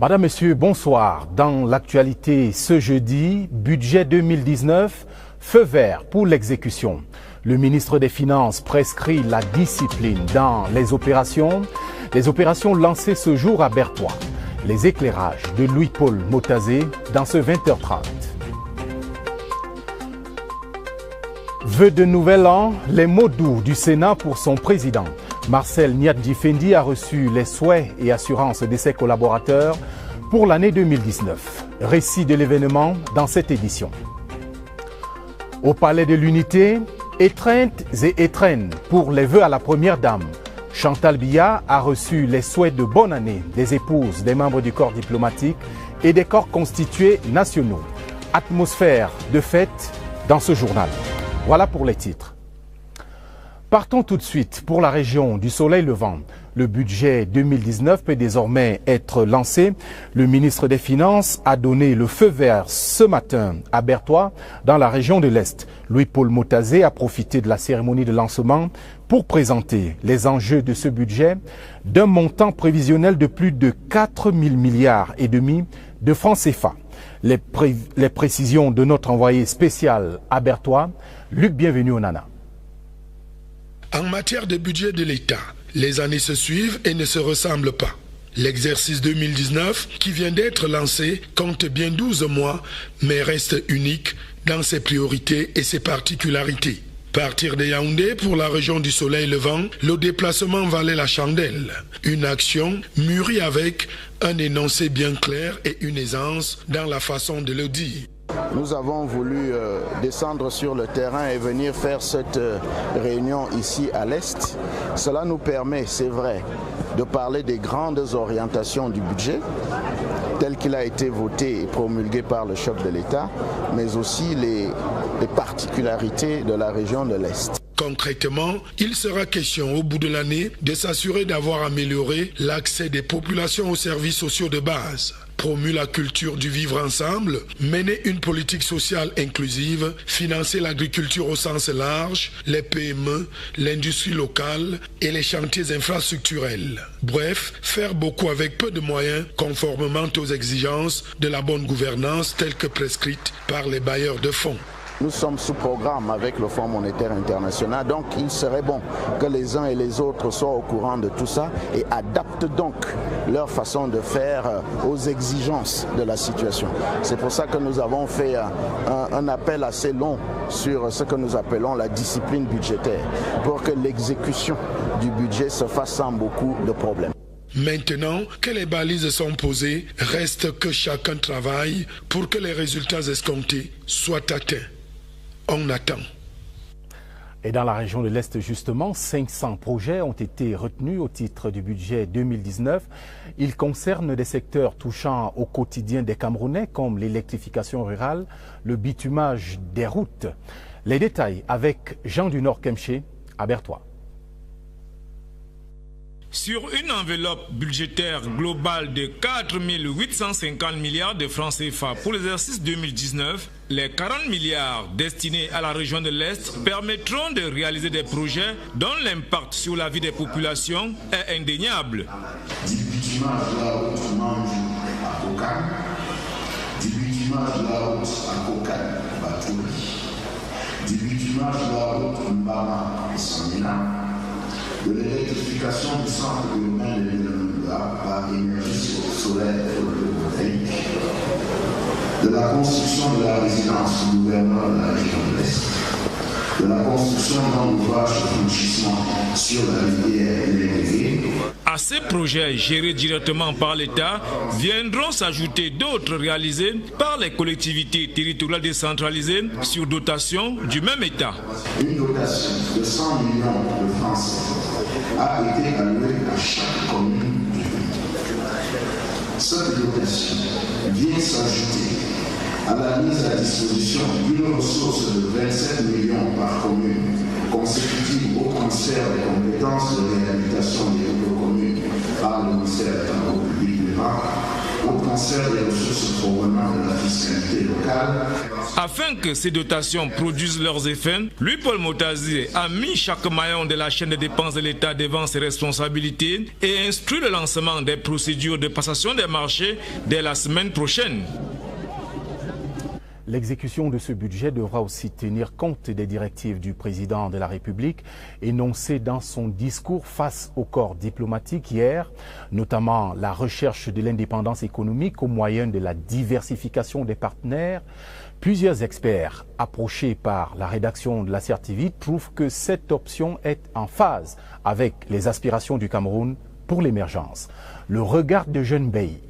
Madame, Monsieur, bonsoir. Dans l'actualité ce jeudi, budget 2019, feu vert pour l'exécution. Le ministre des Finances prescrit la discipline dans les opérations lancées ce jour à Berthois. Les éclairages de Louis-Paul Motazé dans ce 20h30. Vœux de nouvel an, les mots doux du Sénat pour son président. Marcel Niat-Difendi a reçu les souhaits et assurances de ses collaborateurs pour l'année 2019. Récit de l'événement dans cette édition. Au Palais de l'Unité, étreintes et étrennes pour les vœux à la première dame. Chantal Biya a reçu les souhaits de bonne année des épouses des membres du corps diplomatique et des corps constitués nationaux. Atmosphère de fête dans ce journal. Voilà pour les titres. Partons tout de suite pour la région du Soleil Levant. Le budget 2019 peut désormais être lancé. Le ministre des Finances a donné le feu vert ce matin à Berthois, dans la région de l'Est. Louis-Paul Motazé a profité de la cérémonie de lancement pour présenter les enjeux de ce budget d'un montant prévisionnel de plus de 4 000 milliards et demi de francs CFA. Les précisions de notre envoyé spécial à Berthois, Luc Bienvenu au Nana. En matière de budget de l'État, les années se suivent et ne se ressemblent pas. L'exercice 2019, qui vient d'être lancé, compte bien 12 mois, mais reste unique dans ses priorités et ses particularités. Partir de Yaoundé pour la région du Soleil Levant, le déplacement valait la chandelle. Une action mûrie avec un énoncé bien clair et une aisance dans la façon de le dire. Nous avons voulu descendre sur le terrain et venir faire cette réunion ici à l'Est. Cela nous permet, c'est vrai, de parler des grandes orientations du budget, tel qu'il a été voté et promulgué par le chef de l'État, mais aussi les particularités de la région de l'Est. Concrètement, il sera question au bout de l'année de s'assurer d'avoir amélioré l'accès des populations aux services sociaux de base, promu la culture du vivre ensemble, mené une politique sociale inclusive, financer l'agriculture au sens large, les PME, l'industrie locale et les chantiers infrastructurels. Bref, faire beaucoup avec peu de moyens, conformément aux exigences de la bonne gouvernance telles que prescrites par les bailleurs de fonds. Nous sommes sous programme avec le Fonds monétaire international, donc il serait bon que les uns et les autres soient au courant de tout ça et adaptent donc leur façon de faire aux exigences de la situation. C'est pour ça que nous avons fait un appel assez long sur ce que nous appelons la discipline budgétaire, pour que l'exécution du budget se fasse sans beaucoup de problèmes. Maintenant que les balises sont posées, reste que chacun travaille pour que les résultats escomptés soient atteints. On attend. Et dans la région de l'Est, justement, 500 projets ont été retenus au titre du budget 2019. Ils concernent des secteurs touchant au quotidien des Camerounais, comme l'électrification rurale, le bitumage des routes. Les détails avec Jean du Nord Kemché à Berthois. Sur une enveloppe budgétaire globale de 4 850 milliards de francs CFA pour l'exercice 2019, les 40 milliards destinés à la région de l'Est permettront de réaliser des projets dont l'impact sur la vie des populations est indéniable. Du bitumage de la route Manjou à Kokane, du bitumage de la route à Kokane, Batouri, du bitumage de la route Mbama et Samina, de l'électrification du centre urbain de Bélamouda par énergie solaire photovoltaïque, de la construction de la résidence du gouverneur de la région de l'Est, de la construction d'un ouvrage de franchissement sur la rivière Lénévé. À ces projets gérés directement par l'État viendront s'ajouter d'autres réalisés par les collectivités territoriales décentralisées sur dotation du même État. Une dotation de 100 millions de francs a été allouée à chaque commune du pays. Cette dotation vient s'ajouter à la mise à disposition d'une ressource de 27 millions par commune, consécutive au transfert des compétences de réhabilitation des communes par le ministère des Travaux publics du Nord, potentiel des ressources provenant de la fiscalité locale. Afin que ces dotations produisent leurs effets, Louis-Paul Motazié a mis chaque maillon de la chaîne de dépenses de l'État devant ses responsabilités et instruit le lancement des procédures de passation des marchés dès la semaine prochaine. L'exécution de ce budget devra aussi tenir compte des directives du président de la République énoncées dans son discours face au corps diplomatique hier, notamment la recherche de l'indépendance économique au moyen de la diversification des partenaires. Plusieurs experts approchés par la rédaction de la Certivite trouvent que cette option est en phase avec les aspirations du Cameroun pour l'émergence. Le regard de Jeune Bey